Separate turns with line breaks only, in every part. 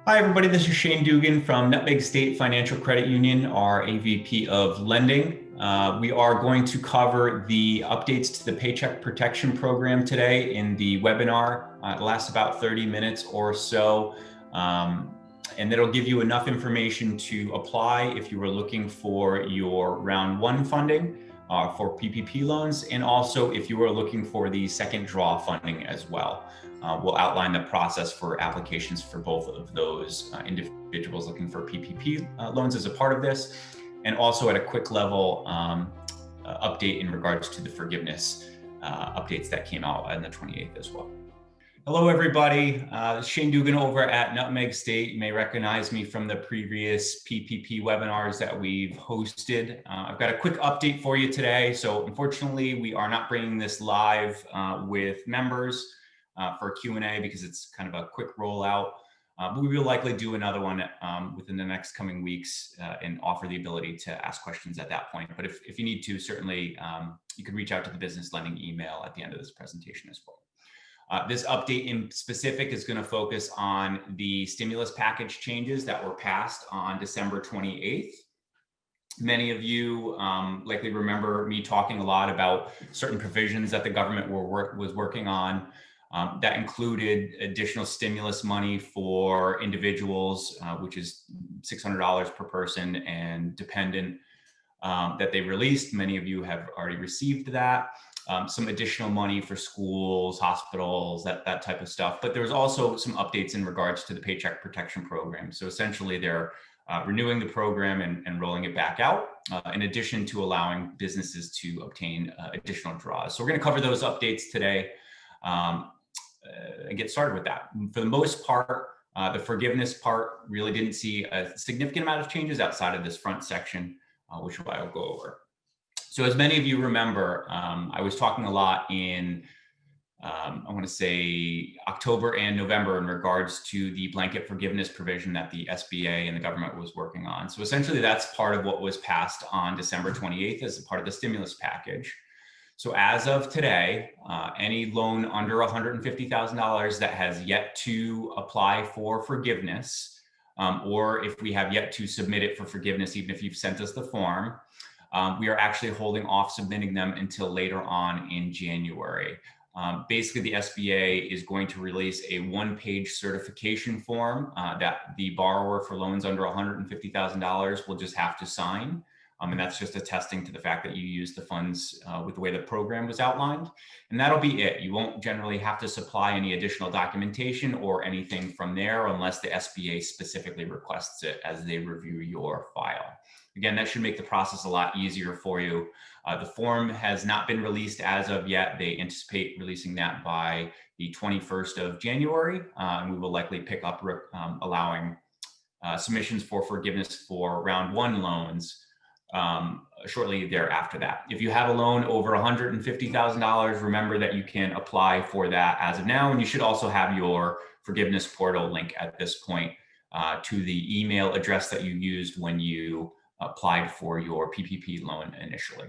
Hi, everybody. This is Shane Dugan from Nutmeg State Financial Credit Union, our AVP of Lending. We are going to cover the updates to the Paycheck Protection Program today in the webinar. It lasts about 30 minutes or so, and that'll give you enough information to apply if you were looking for your round one funding for PPP loans, and also if you were looking for the second draw funding as well. We'll outline the process for applications for both of those individuals looking for PPP loans as a part of this, and also at a quick level update in regards to the forgiveness updates that came out on the 28th as well. Hello, everybody. Shane Dugan over at Nutmeg State. You may recognize me from the previous PPP webinars that we've hosted. I've got a quick update for you today. So unfortunately, we are not bringing this live with members for a Q&A because it's kind of a quick rollout. But we will likely do another one within the next coming weeks and offer the ability to ask questions at that point. But if you need to, certainly you can reach out to the business lending email at the end of this presentation as well. This update in specific is going to focus on the stimulus package changes that were passed on December 28th. Many of you likely remember me talking a lot about certain provisions that the government was working on. That included additional stimulus money for individuals, which is $600 per person and dependent, that they released. Many of you have already received that. Some additional money for schools, hospitals, that type of stuff. But there was also some updates in regards to the Paycheck Protection Program. So essentially they're renewing the program and rolling it back out, in addition to allowing businesses to obtain additional draws. So we're going to cover those updates today and get started with that. For the most part, the forgiveness part really didn't see a significant amount of changes outside of this front section, which I will go over. So as many of you remember, I was talking a lot in, I want to say October and November in regards to the blanket forgiveness provision that the SBA and the government was working on. So essentially that's part of what was passed on December 28th as a part of the stimulus package. So as of today, any loan under $150,000 that has yet to apply for forgiveness, or if we have yet to submit it for forgiveness, even if you've sent us the form, we are actually holding off submitting them until later on in January. Basically, the SBA is going to release a one-page certification form that the borrower for loans under $150,000 will just have to sign. And that's just attesting to the fact that you used the funds with the way the program was outlined. And that'll be it. You won't generally have to supply any additional documentation or anything from there unless the SBA specifically requests it as they review your file. Again, that should make the process a lot easier for you. The form has not been released as of yet. They anticipate releasing that by the 21st of January. And we will likely pick up allowing submissions for forgiveness for round one loans shortly thereafter that. If you have a loan over $150,000, remember that you can apply for that as of now. And you should also have your forgiveness portal link at this point to the email address that you used when you applied for your PPP loan initially.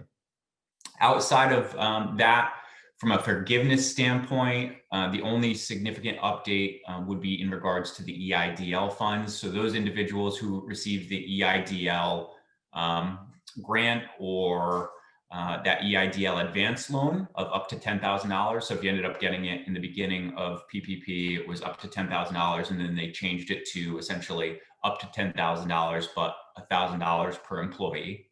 Outside of that, from a forgiveness standpoint, the only significant update would be in regards to the EIDL funds. So those individuals who received the EIDL grant or that EIDL advance loan of up to $10,000. So if you ended up getting it in the beginning of PPP, it was up to $10,000, and then they changed it to essentially up to $10,000, but $1,000 per employee.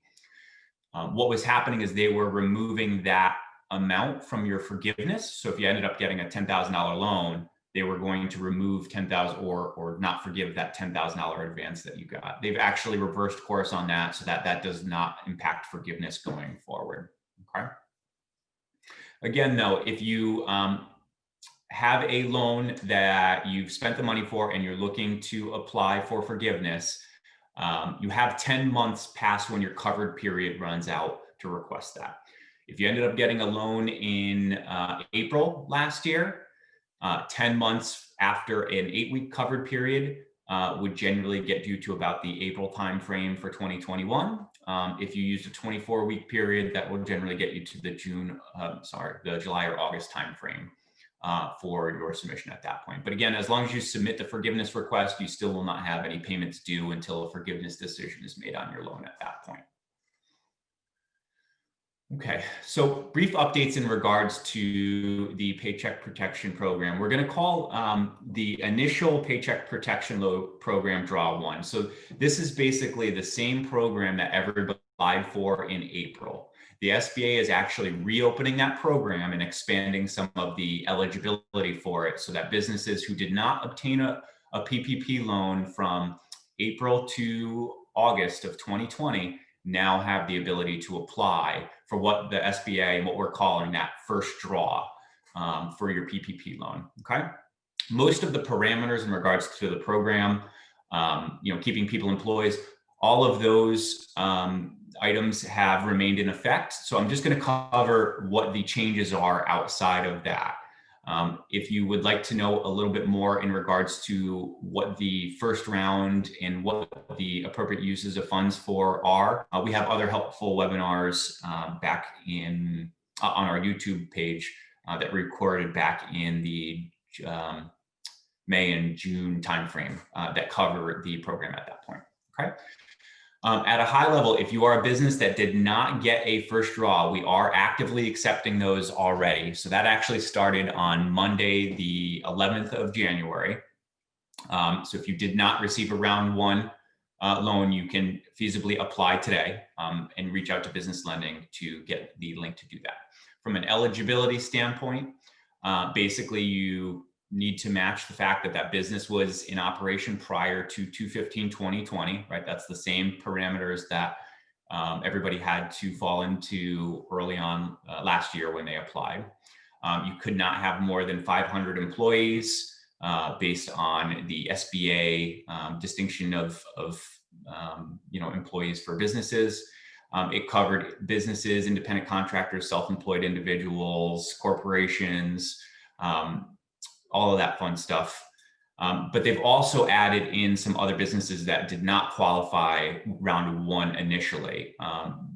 What was happening is they were removing that amount from your forgiveness. So if you ended up getting a $10,000 loan, they were going to remove $10,000 or not forgive that $10,000 advance that you got. They've actually reversed course on that so that that does not impact forgiveness going forward. Okay. Again, though, if you have a loan that you've spent the money for and you're looking to apply for forgiveness, you have 10 months past when your covered period runs out to request that. If you ended up getting a loan in April last year, 10 months after an 8-week covered period would generally get you to about the April timeframe for 2021. If you used a 24-week period, that would generally get you to the July or August timeframe for your submission at that point. But again, as long as you submit the forgiveness request, you still will not have any payments due until a forgiveness decision is made on your loan at that point. Okay, so brief updates in regards to the Paycheck Protection Program. We're going to call the initial Paycheck Protection Program Draw 1. So this is basically the same program that everybody applied for in April. The SBA is actually reopening that program and expanding some of the eligibility for it so that businesses who did not obtain a PPP loan from April to August of 2020 now have the ability to apply for what the SBA and what we're calling that first draw for your PPP loan. Okay. Most of the parameters in regards to the program, keeping people employed, all of those items have remained in effect. So I'm just going to cover what the changes are outside of that. If you would like to know a little bit more in regards to what the first round and what the appropriate uses of funds for are, we have other helpful webinars back in on our YouTube page that we recorded back in the May and June timeframe that cover the program at that point. Okay. At a high level, if you are a business that did not get a first draw, we are actively accepting those already. So that actually started on Monday, the 11th of January. So if you did not receive a round one loan, you can feasibly apply today and reach out to Business Lending to get the link to do that. From an eligibility standpoint, basically you need to match the fact that that business was in operation prior to 2/15/2020, right? That's the same parameters that everybody had to fall into early on last year when they applied. You could not have more than 500 employees based on the SBA distinction of employees for businesses. It covered businesses, independent contractors, self-employed individuals, corporations, all of that fun stuff. But they've also added in some other businesses that did not qualify round one initially.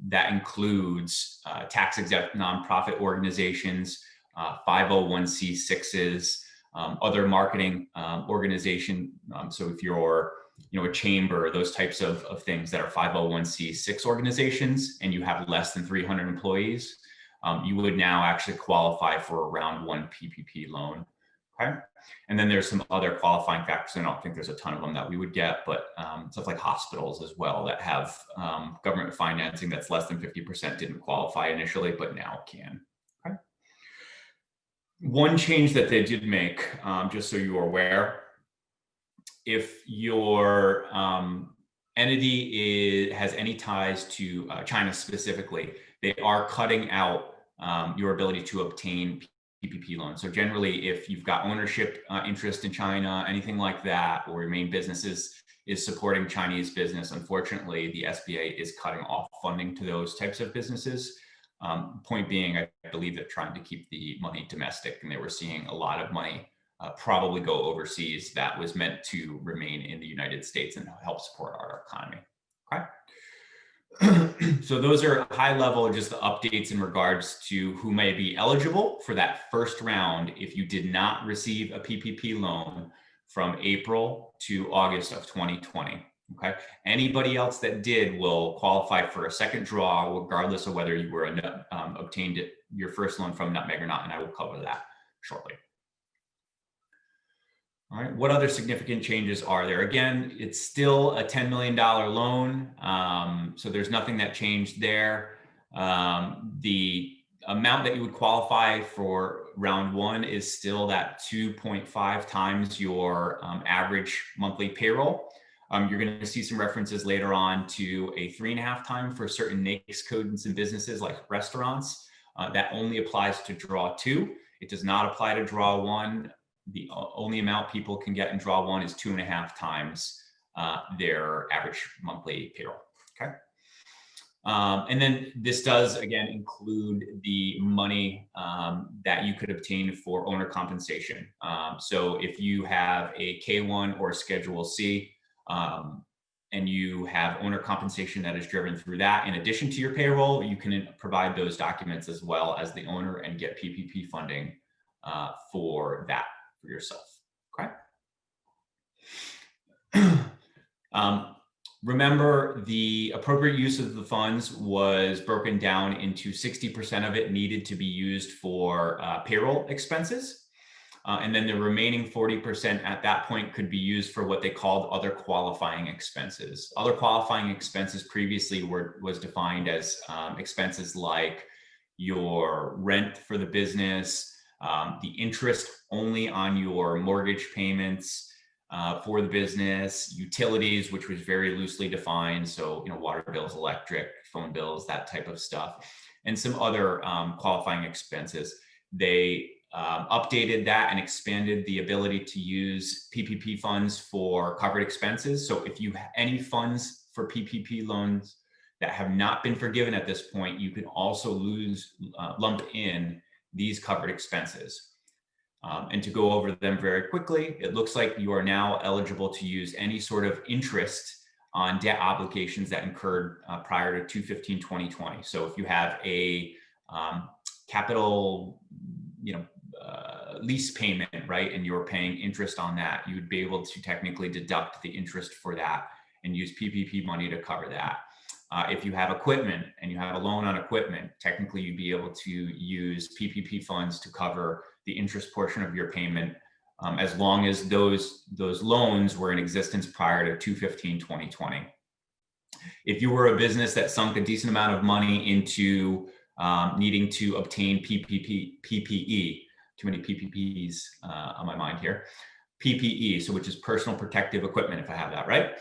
That includes tax-exempt nonprofit organizations, 501c6s, other marketing organization. So if you're a chamber, those types of things that are 501c6 organizations and you have less than 300 employees, you would now actually qualify for a round one PPP loan. Okay. And then there's some other qualifying factors. I don't think there's a ton of them that we would get, but stuff like hospitals as well that have government financing that's less than 50% didn't qualify initially, but now can. Okay. One change that they did make, just so you're aware, if your entity has any ties to China specifically, they are cutting out your ability to obtain PPP loans. So generally, if you've got ownership interest in China, anything like that, or your main business is supporting Chinese business, unfortunately, the SBA is cutting off funding to those types of businesses. Point being, I believe they're trying to keep the money domestic, and they were seeing a lot of money probably go overseas that was meant to remain in the United States and help support our economy. Okay. So those are high level, just the updates in regards to who may be eligible for that first round if you did not receive a PPP loan from April to August of 2020. Okay. Anybody else that did will qualify for a second draw, regardless of whether you were obtained your first loan from Nutmeg or not, and I will cover that shortly. All right, what other significant changes are there? Again, it's still a $10 million loan, so there's nothing that changed there. The amount that you would qualify for round one is still that 2.5 times your average monthly payroll. You're going to see some references later on to a 3.5 time for certain NAICS codes and businesses like restaurants. That only applies to draw two. It does not apply to draw one. The only amount people can get in draw one is 2.5 times their average monthly payroll. Okay. And then this does again include the money that you could obtain for owner compensation. So if you have a K1 or a Schedule C and you have owner compensation that is driven through that, in addition to your payroll, you can provide those documents as well as the owner and get PPP funding for that for yourself. Okay. Remember, the appropriate use of the funds was broken down into 60% of it needed to be used for payroll expenses. And then the remaining 40% at that point could be used for what they called other qualifying expenses. Other qualifying expenses previously was defined as expenses like your rent for the business, the interest only on your mortgage payments for the business, utilities, which was very loosely defined. So, water bills, electric, phone bills, that type of stuff, and some other qualifying expenses. They updated that and expanded the ability to use PPP funds for covered expenses. So if you have any funds for PPP loans that have not been forgiven at this point, you can also lump in these covered expenses. And to go over them very quickly, it looks like you are now eligible to use any sort of interest on debt obligations that incurred prior to 2/15/2020. So if you have a capital, lease payment, right, and you're paying interest on that, you would be able to technically deduct the interest for that and use PPP money to cover that. If you have equipment and you have a loan on equipment, technically you'd be able to use PPP funds to cover the interest portion of your payment, as long as those loans were in existence prior to 2/15/2020. If you were a business that sunk a decent amount of money into needing to obtain PPE, too many PPPs on my mind here, PPE, so which is personal protective equipment, if I have that right.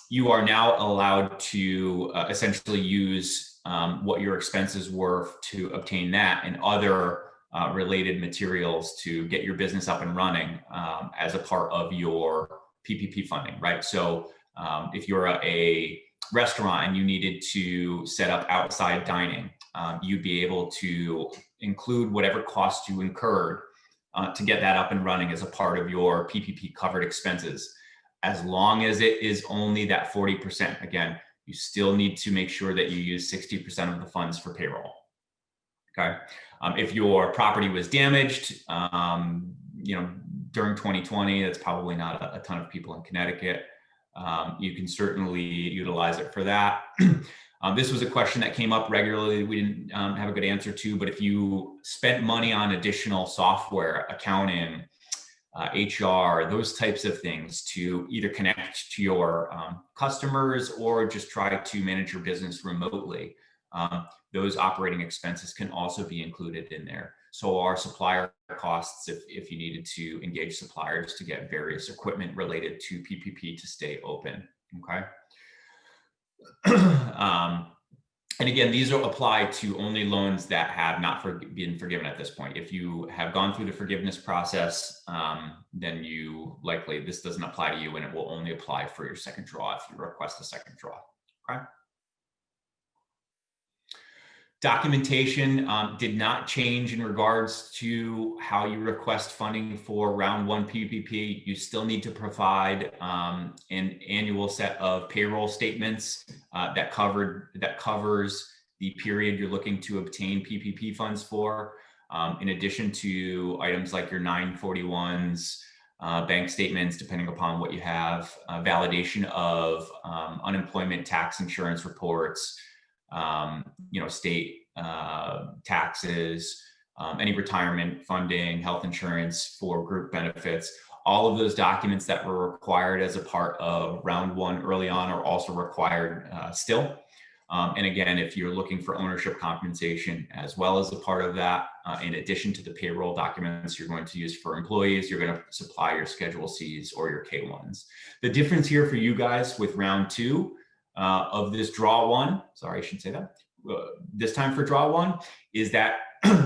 You are now allowed to essentially use what your expenses were to obtain that and other related materials to get your business up and running as a part of your PPP funding, right? So if you're a restaurant and you needed to set up outside dining, you'd be able to include whatever costs you incurred to get that up and running as a part of your PPP covered expenses. As long as it is only that 40%, again, you still need to make sure that you use 60% of the funds for payroll. Okay. If your property was damaged, during 2020, that's probably not a ton of people in Connecticut. You can certainly utilize it for that. This was a question that came up regularly. We didn't have a good answer to, but if you spent money on additional software, accounting, HR, those types of things to either connect to your customers or just try to manage your business remotely, those operating expenses can also be included in there. So our supplier costs, if you needed to engage suppliers to get various equipment related to PPP to stay open, okay? And again, these will apply to only loans that have not been forgiven at this point. If you have gone through the forgiveness process, then this doesn't apply to you, and it will only apply for your second draw if you request a second draw, okay? Documentation did not change in regards to how you request funding for round 1 PPP. You still need to provide an annual set of payroll statements that covers the period you're looking to obtain PPP funds for, in addition to items like your 941s, bank statements, depending upon what you have, validation of unemployment tax insurance reports, state taxes, any retirement funding, health insurance for group benefits. All of those documents that were required as a part of round 1 early on are also required still. And again, if you're looking for ownership compensation as well as a part of that, in addition to the payroll documents you're going to use for employees, you're going to supply your Schedule Cs or your K1s. The difference here for you guys with round 2 of this draw 1, sorry, I should say that, this time for draw 1, is that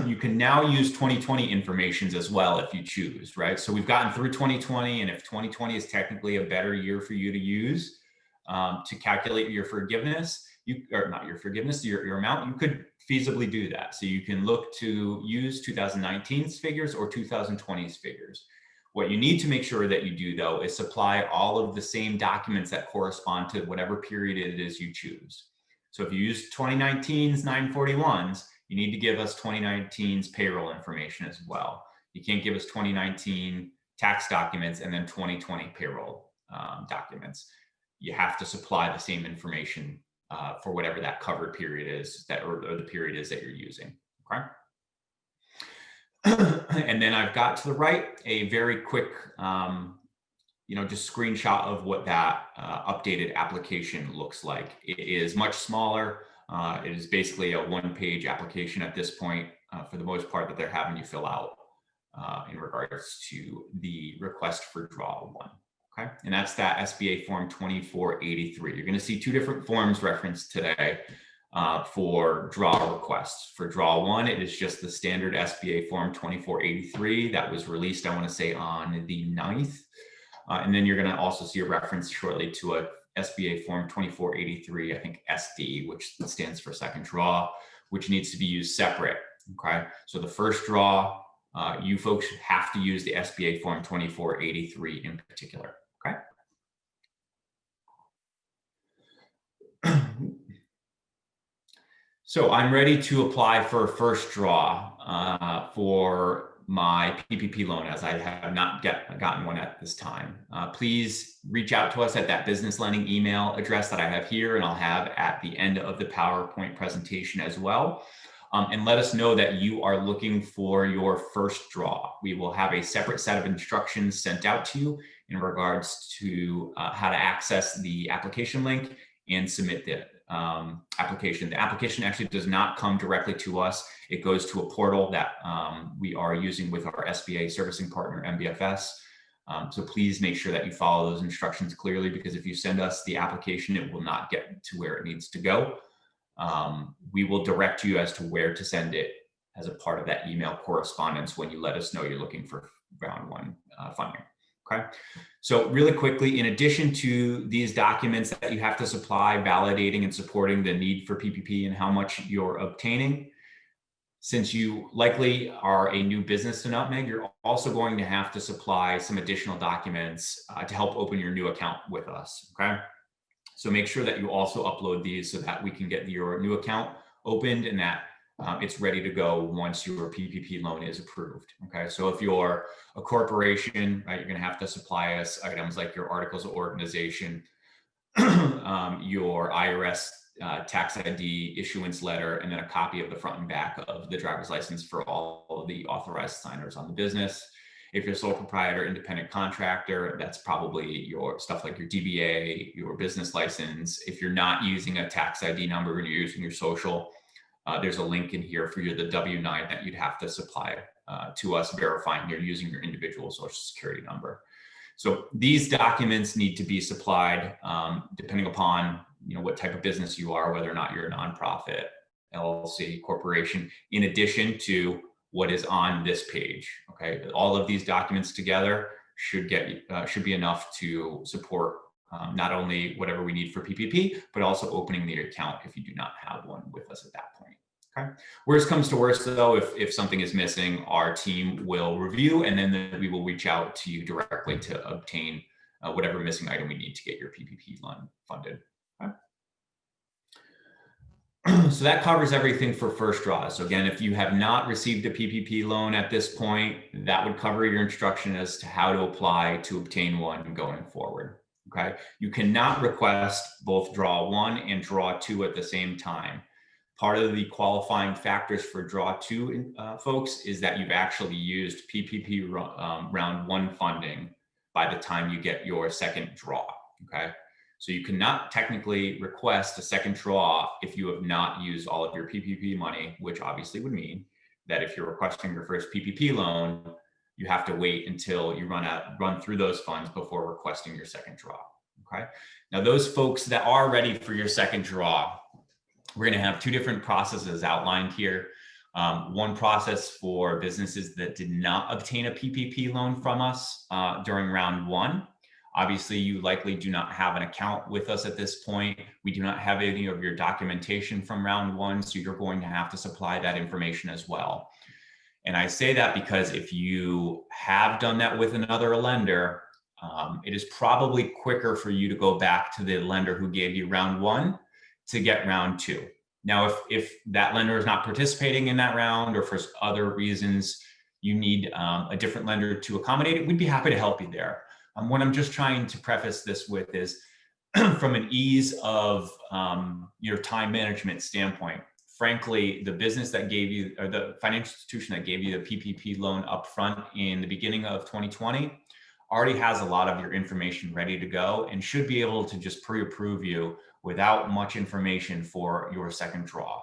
you can now use 2020 informations as well if you choose, right? So we've gotten through 2020, and if 2020 is technically a better year for you to use to calculate your forgiveness, your amount, you could feasibly do that. So you can look to use 2019's figures or 2020's figures. What you need to make sure that you do, though, is supply all of the same documents that correspond to whatever period it is you choose. So if you use 2019's 941s, you need to give us 2019's payroll information as well. You can't give us 2019 tax documents and then 2020 payroll documents. You have to supply the same information for whatever that covered period is, or the period is that you're using, okay? And then I've got to the right a very quick, just screenshot of what that updated application looks like. It is much smaller. It is basically a one-page application at this point, for the most part, that they're having you fill out in regards to the request for draw one. Okay, and that's that SBA form 2483. You're going to see two different forms referenced today for draw requests. For draw one, it is just the standard SBA form 2483 that was released, I want to say, on the 9th. And then you're going to also see a reference shortly to a SBA form 2483, I think SD, which stands for second draw, which needs to be used separate. Okay, so the first draw, you folks have to use the SBA form 2483 in particular. Okay. So I'm ready to apply for first draw for my PPP loan, as I have not gotten one at this time. Please reach out to us at that business lending email address that I have here, and I'll have at the end of the PowerPoint presentation as well. And let us know that you are looking for your first draw. We will have a separate set of instructions sent out to you in regards to how to access the application link and submit the application. The application actually does not come directly to us. It goes to a portal that we are using with our SBA servicing partner, MBFS. So please make sure that you follow those instructions clearly, because if you send us the application, it will not get to where it needs to go. We will direct you as to where to send it as a part of that email correspondence when you let us know you're looking for round one funding. Okay. So really quickly, in addition to these documents that you have to supply validating and supporting the need for PPP and how much you're obtaining, since you likely are a new business to Nutmeg, you're also going to have to supply some additional documents to help open your new account with us. Okay. So make sure that you also upload these so that we can get your new account opened and that it's ready to go once your PPP loan is approved. Okay, so if you're a corporation, right, you're going to have to supply us items like your articles of organization, your IRS tax ID issuance letter, and then a copy of the front and back of the driver's license for all of the authorized signers on the business. If you're a sole proprietor, independent contractor, that's probably your stuff like your DBA, your business license. If you're not using a tax ID number and you're using your social, there's a link in here for the W-9 that you'd have to supply to us, verifying you're using your individual social security number. So these documents need to be supplied depending upon what type of business you are, whether or not you're a nonprofit, LLC, corporation, in addition to what is on this page. Okay, all of these documents together should be enough to support not only whatever we need for PPP, but also opening the account if you do not have one with us at that point. Okay. Worst comes to worst, though, if something is missing, our team will review, and then we will reach out to you directly to obtain whatever missing item we need to get your PPP loan funded. Okay. So that covers everything for first draw. So again, if you have not received a PPP loan at this point, that would cover your instruction as to how to apply to obtain one going forward. Okay. You cannot request both draw one and draw two at the same time. Part of the qualifying factors for draw two, folks, is that you've actually used PPP round one funding by the time you get your second draw. Okay. So you cannot technically request a second draw if you have not used all of your PPP money, which obviously would mean that if you're requesting your first PPP loan, you have to wait until you run through those funds before requesting your second draw. Okay. Now, those folks that are ready for your second draw, we're going to have two different processes outlined here. One process for businesses that did not obtain a PPP loan from us during round one. Obviously, you likely do not have an account with us at this point. We do not have any of your documentation from round one, so you're going to have to supply that information as well. And I say that because if you have done that with another lender, it is probably quicker for you to go back to the lender who gave you round one to get round two. Now, if that lender is not participating in that round, or for other reasons you need a different lender to accommodate it, we'd be happy to help you there. What I'm just trying to preface this with is from an ease of your time management standpoint, frankly, the business that gave you, or the financial institution that gave you the PPP loan upfront in the beginning of 2020 already has a lot of your information ready to go and should be able to just pre-approve you without much information for your second draw.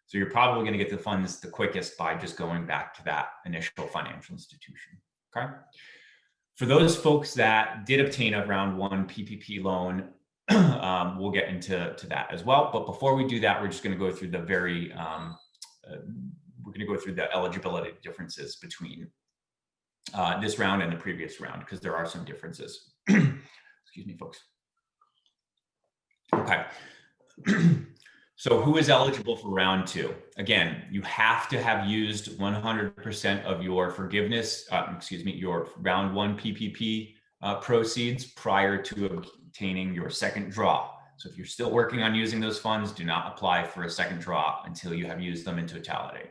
So you're probably going to get the funds the quickest by just going back to that initial financial institution. Okay. For those folks that did obtain a round one PPP loan, we'll get into that as well. But before we do that, we're just going to go through the eligibility differences between this round and the previous round, because there are some differences. Excuse me, folks. Okay. So who is eligible for round two? Again, you have to have used 100% of your forgiveness, your round one PPP proceeds prior to obtaining your second draw. So if you're still working on using those funds, do not apply for a second draw until you have used them in totality.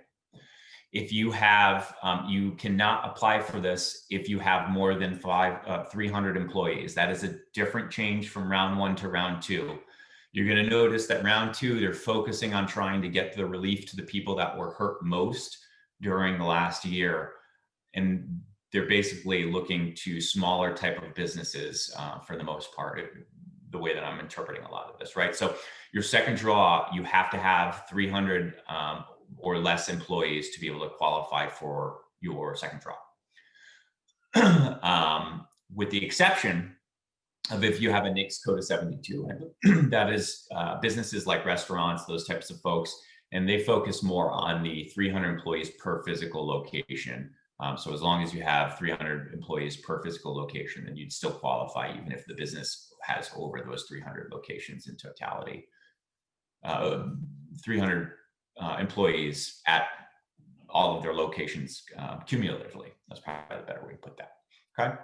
If you have, you cannot apply for this if you have more than 300 employees. That is a different change from round one to round two. You're going to notice that round two, they're focusing on trying to get the relief to the people that were hurt most during the last year. And they're basically looking to smaller type of businesses for the most part, the way that I'm interpreting a lot of this, right? So your second draw, you have to have 300 or less employees to be able to qualify for your second draw. With the exception of if you have a NAICS code of 72, that is businesses like restaurants, those types of folks, and they focus more on the 300 employees per physical location. So as long as you have 300 employees per physical location, then you'd still qualify even if the business has over those 300 locations in totality. 300 employees at all of their locations cumulatively. That's probably a better way to put that, okay?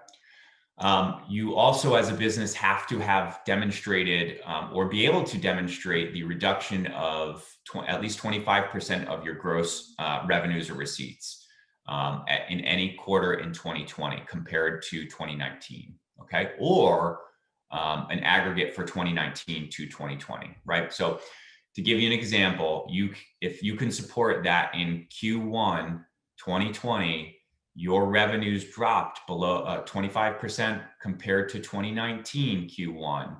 You also, as a business, have to have demonstrated or be able to demonstrate the reduction of at least 25% of your gross revenues or receipts in any quarter in 2020 compared to 2019, okay? Or an aggregate for 2019 to 2020, right? So to give you an example, if you can support that in Q1 2020, your revenues dropped below 25% compared to 2019 Q1,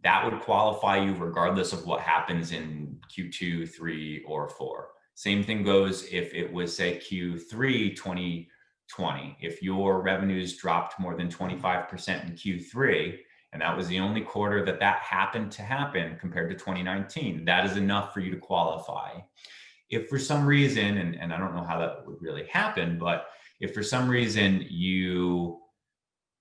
that would qualify you regardless of what happens in Q2, 3, or 4. Same thing goes if it was, say, Q3 2020. If your revenues dropped more than 25% in Q3, and that was the only quarter that happened to happen compared to 2019, that is enough for you to qualify. If for some reason, and I don't know how that would really happen, but if for some reason you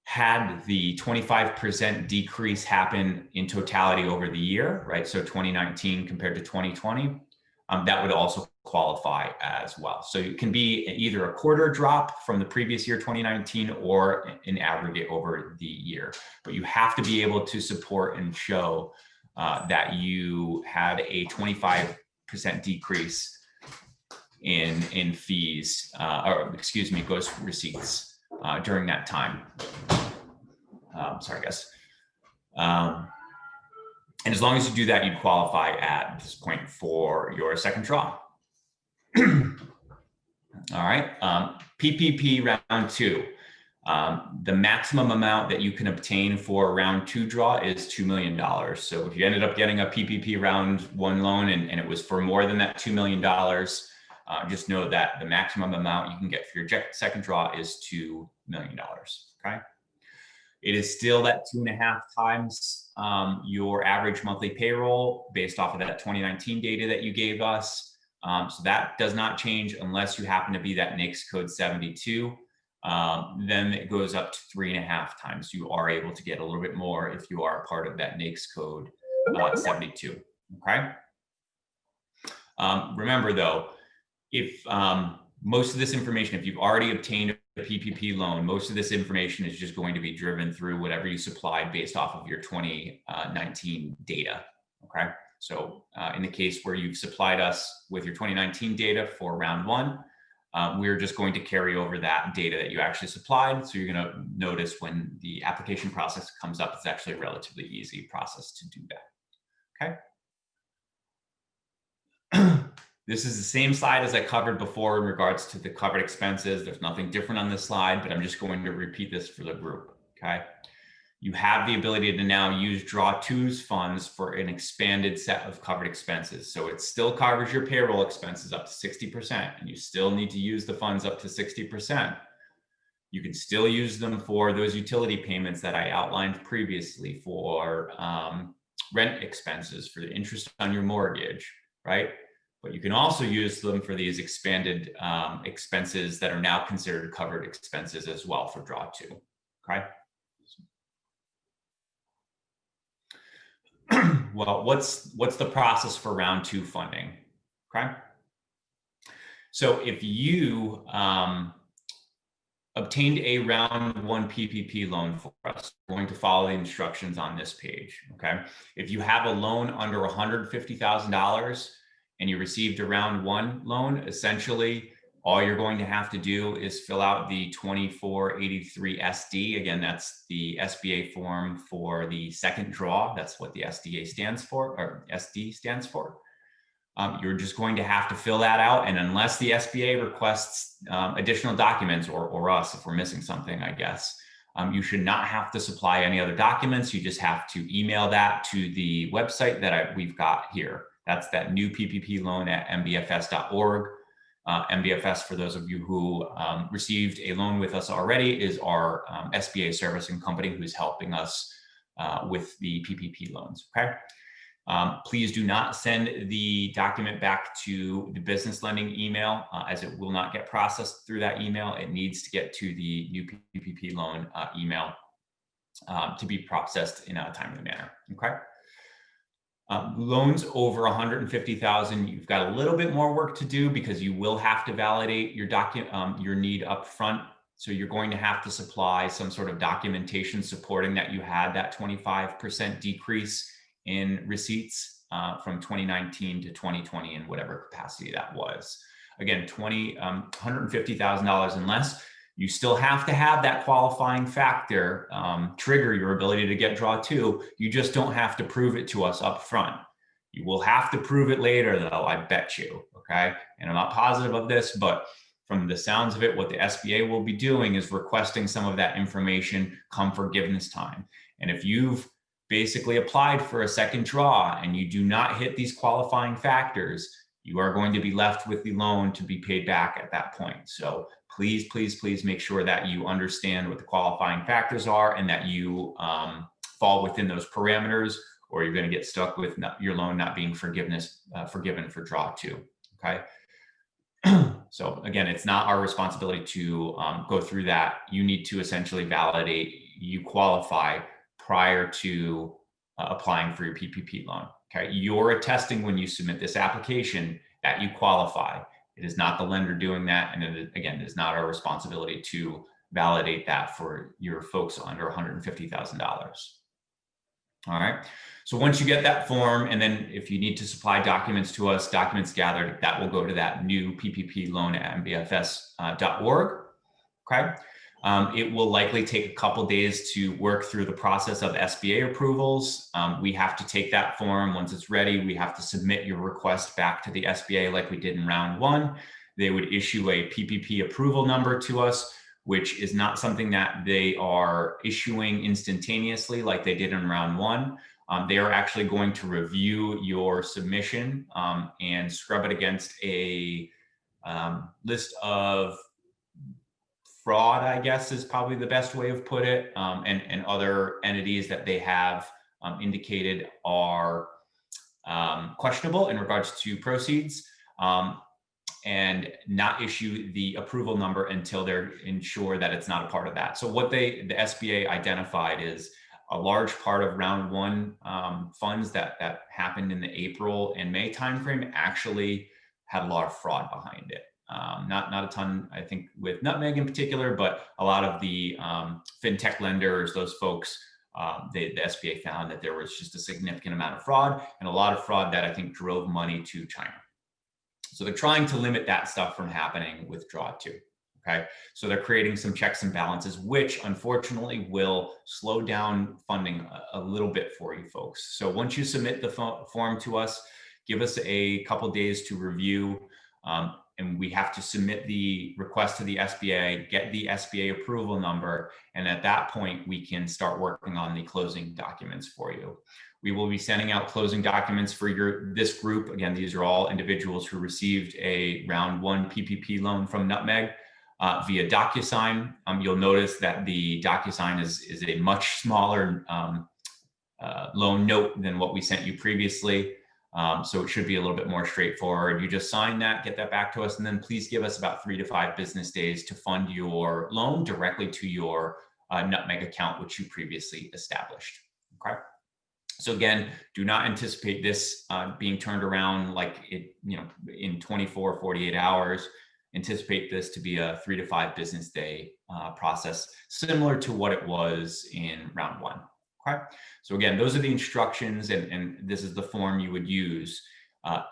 had the 25% decrease happen in totality over the year, right? So 2019 compared to 2020, that would also qualify as well. So it can be either a quarter drop from the previous year, 2019, or an aggregate over the year. But you have to be able to support and show that you had a 25% decrease in fees, gross receipts during that time. Sorry, guys. And as long as you do that, you'd qualify at this point for your second draw. All right, PPP round two. The maximum amount that you can obtain for a round two draw is $2 million. So if you ended up getting a PPP round one loan and it was for more than that $2 million, just know that the maximum amount you can get for your second draw is $2 million, okay? It is still that 2.5 times your average monthly payroll based off of that 2019 data that you gave us. So that does not change unless you happen to be that NAICS code 72. Then it goes up to 3.5 times. You are able to get a little bit more if you are a part of that NAICS code 72, okay? Remember though, if most of this information, if you've already obtained a PPP loan, most of this information is just going to be driven through whatever you supplied based off of your 2019 data, okay? So in the case where you've supplied us with your 2019 data for round one, we're just going to carry over that data that you actually supplied. So you're going to notice when the application process comes up, it's actually a relatively easy process to do that. Okay. This is the same slide as I covered before in regards to the covered expenses. There's nothing different on this slide, but I'm just going to repeat this for the group. Okay. You have the ability to now use Draw 2's funds for an expanded set of covered expenses. So it still covers your payroll expenses up to 60%, and you still need to use the funds up to 60%. You can still use them for those utility payments that I outlined previously, for rent expenses, for the interest on your mortgage, right? But you can also use them for these expanded expenses that are now considered covered expenses as well for Draw 2, okay? Well, what's the process for round 2 funding? Okay. So if you obtained a round 1 PPP loan for us, we're going to follow the instructions on this page. Okay. If you have a loan under $150,000 and you received a round 1 loan, essentially all you're going to have to do is fill out the 2483 SD. Again, that's the SBA form for the second draw. That's what the SDA stands for, or SD stands for. You're just going to have to fill that out. And unless the SBA requests additional documents, or us, if we're missing something, I guess, you should not have to supply any other documents. You just have to email that to the website that we've got here. That's that new PPP loan at mbfs.org. MBFS, for those of you who received a loan with us already, is our SBA servicing company who's helping us with the PPP loans, okay? Please do not send the document back to the business lending email, as it will not get processed through that email. It needs to get to the new PPP loan email to be processed in a timely manner, okay? Loans over 150,000, you've got a little bit more work to do because you will have to validate your your need up front. So you're going to have to supply some sort of documentation supporting that you had that 25% decrease in receipts from 2019 to 2020 in whatever capacity that was. Again, $150,000 and less. You still have to have that qualifying factor trigger your ability to get Draw 2. You just don't have to prove it to us up front. You will have to prove it later, though, I bet you, okay? And I'm not positive of this, but from the sounds of it, what the SBA will be doing is requesting some of that information come forgiveness time. And if you've basically applied for a second draw and you do not hit these qualifying factors, you are going to be left with the loan to be paid back at that point. So please, please, please make sure that you understand what the qualifying factors are and that you fall within those parameters, or you're going to get stuck with your loan not being forgiven for Draw 2. Okay. So again, it's not our responsibility to go through that. You need to essentially validate you qualify prior to applying for your PPP loan. Okay. You're attesting when you submit this application that you qualify. It is not the lender doing that. And it is not our responsibility to validate that for your folks under $150,000. All right. So once you get that form, and then if you need to supply documents to us, documents gathered, that will go to that new PPP loan at mbfs.org. Okay. It will likely take a couple days to work through the process of SBA approvals. We have to take that form. Once it's ready, we have to submit your request back to the SBA like we did in round 1. They would issue a PPP approval number to us, which is not something that they are issuing instantaneously like they did in round 1. They are actually going to review your submission and scrub it against a list of fraud, I guess, is probably the best way of put it, and other entities that they have indicated are questionable in regards to proceeds, and not issue the approval number until they're ensure that it's not a part of that. So what the SBA identified is a large part of round 1 funds that happened in the April and May timeframe actually had a lot of fraud behind it. Not a ton, I think, with Nutmeg in particular, but a lot of the fintech lenders, those folks the SBA found that there was just a significant amount of fraud, and a lot of fraud that I think drove money to China. So they're trying to limit that stuff from happening with Draw 2. Okay, so they're creating some checks and balances, which unfortunately will slow down funding a little bit for you folks. So once you submit the form to us, give us a couple days to review, and we have to submit the request to the SBA, get the SBA approval number, and at that point, we can start working on the closing documents for you. We will be sending out closing documents for this group. Again, these are all individuals who received a round 1 PPP loan from Nutmeg via DocuSign. You'll notice that the DocuSign is a much smaller loan note than what we sent you previously. So it should be a little bit more straightforward. You just sign that, get that back to us, and then please give us about 3 to 5 business days to fund your loan directly to your Nutmeg account, which you previously established. Okay. So again, do not anticipate this being turned around like in 24, 48 hours. Anticipate this to be a 3 to 5 business day process, similar to what it was in round 1. Okay. So again, those are the instructions, and this is the form you would use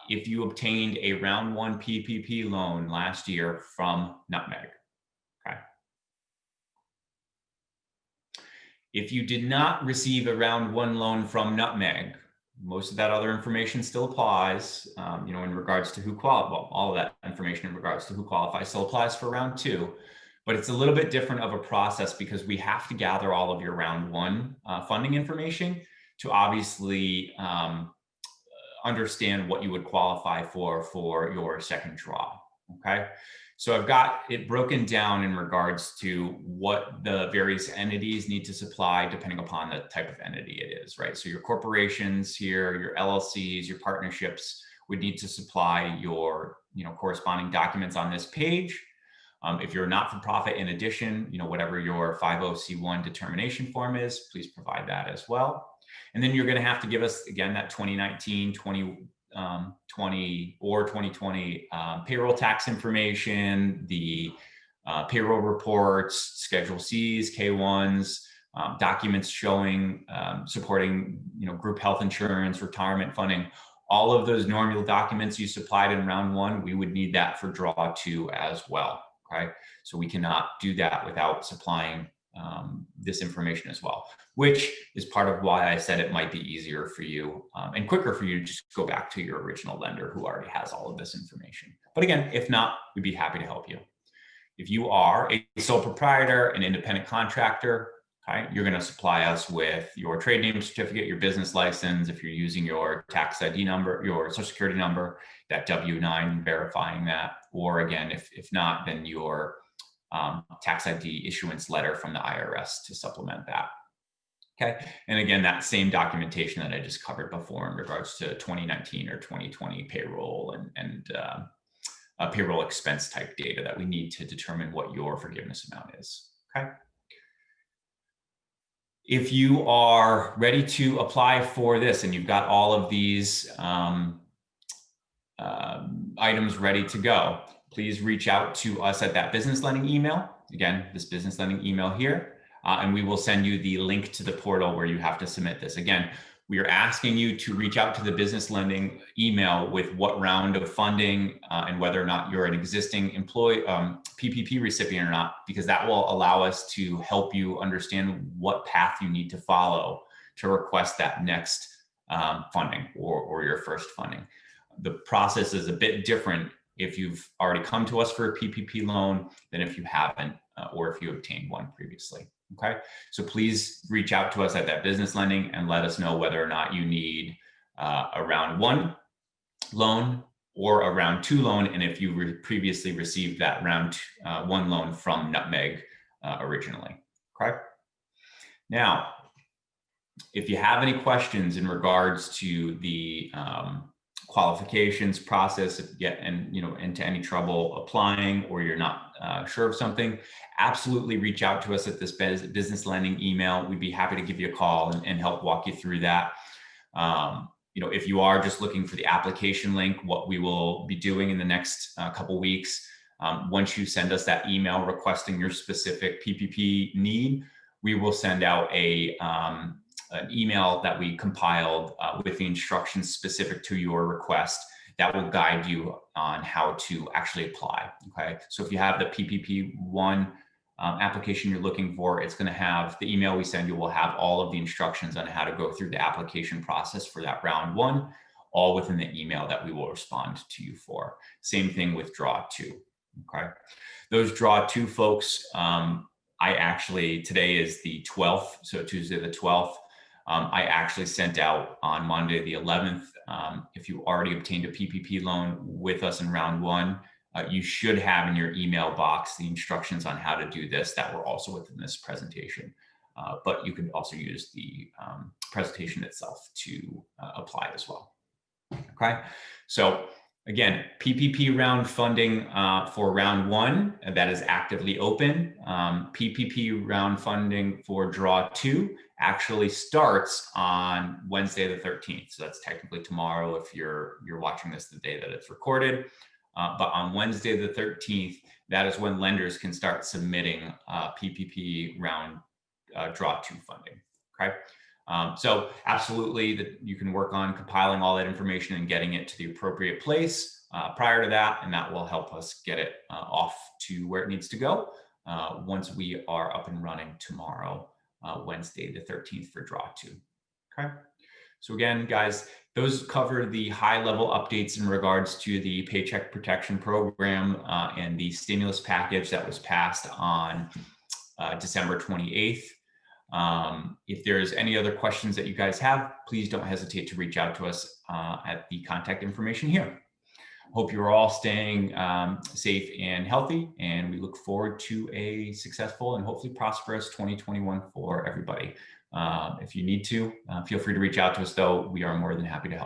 if you obtained a round 1 PPP loan last year from Nutmeg. Okay. If you did not receive a round 1 loan from Nutmeg, most of that other information still applies, in regards to who qualifies. Well, all of that information in regards to who qualifies still applies for round 2, but it's a little bit different of a process because we have to gather all of your round 1 funding information to obviously understand what you would qualify for your second draw. Okay. So I've got it broken down in regards to what the various entities need to supply depending upon the type of entity it is, right? So your corporations here, your LLCs, your partnerships would need to supply your, corresponding documents on this page. If you're a not-for-profit, in addition, whatever your 50C1 determination form is, please provide that as well. And then you're going to have to give us, again, that 2019, 2020 or 2020 payroll tax information, the payroll reports, Schedule Cs, K1s, documents showing, supporting, group health insurance, retirement funding. All of those normal documents you supplied in round 1, we would need that for draw 2 as well. Okay, so we cannot do that without supplying this information as well, which is part of why I said it might be easier for you and quicker for you to just go back to your original lender who already has all of this information. But again, if not, we'd be happy to help you. If you are a sole proprietor, an independent contractor, okay, you're going to supply us with your trade name certificate, your business license, if you're using your tax ID number, your social security number, that W-9 verifying that, or again, if not, then your tax ID issuance letter from the IRS to supplement that. Okay, and again, that same documentation that I just covered before in regards to 2019 or 2020 payroll and payroll expense type data that we need to determine what your forgiveness amount is. Okay. If you are ready to apply for this and you've got all of these items ready to go, please reach out to us at that business lending email. Again, this business lending email here, and we will send you the link to the portal where you have to submit this. Again, we are asking you to reach out to the business lending email with what round of funding and whether or not you're an existing employee PPP recipient or not, because that will allow us to help you understand what path you need to follow to request that next funding or your first funding. The process is a bit different if you've already come to us for a PPP loan than if you haven't or if you obtained one previously. Okay, so please reach out to us at that business lending and let us know whether or not you need a round 1 loan or a round 2 loan, and if you previously received that round 1 loan from Nutmeg originally. Okay. Now, if you have any questions in regards to the qualifications process, if you get into any trouble applying or you're not sure of something, absolutely reach out to us at this business lending email. We'd be happy to give you a call and help walk you through that. If you are just looking for the application link, what we will be doing in the next couple weeks, once you send us that email requesting your specific PPP need, we will send out an email that we compiled with the instructions specific to your request that will guide you on how to actually apply. Okay, so if you have the PPP1 application you're looking for, it's going to have the email we send you will have all of the instructions on how to go through the application process for that round 1, all within the email that we will respond to you for. Same thing with draw 2. Okay, those draw 2 folks, today is the 12th, so Tuesday the 12th. I actually sent out on Monday the 11th. If you already obtained a PPP loan with us in round 1, you should have in your email box the instructions on how to do this that were also within this presentation. But you could also use the presentation itself to apply as well. Okay, so again, PPP round funding for round 1, that is actively open. PPP round funding for draw 2 actually starts on Wednesday the 13th. So that's technically tomorrow if you're watching this the day that it's recorded. But on Wednesday the 13th, that is when lenders can start submitting PPP round draw 2 funding. Okay. So absolutely that you can work on compiling all that information and getting it to the appropriate place prior to that, and that will help us get it off to where it needs to go once we are up and running tomorrow, Wednesday the 13th for draw 2. Okay. So again, guys, those cover the high-level updates in regards to the Paycheck Protection Program and the stimulus package that was passed on December 28th. If there's any other questions that you guys have, please don't hesitate to reach out to us at the contact information here. Hope you're all staying safe and healthy, and we look forward to a successful and hopefully prosperous 2021 for everybody. If you need to, feel free to reach out to us, though. We are more than happy to help.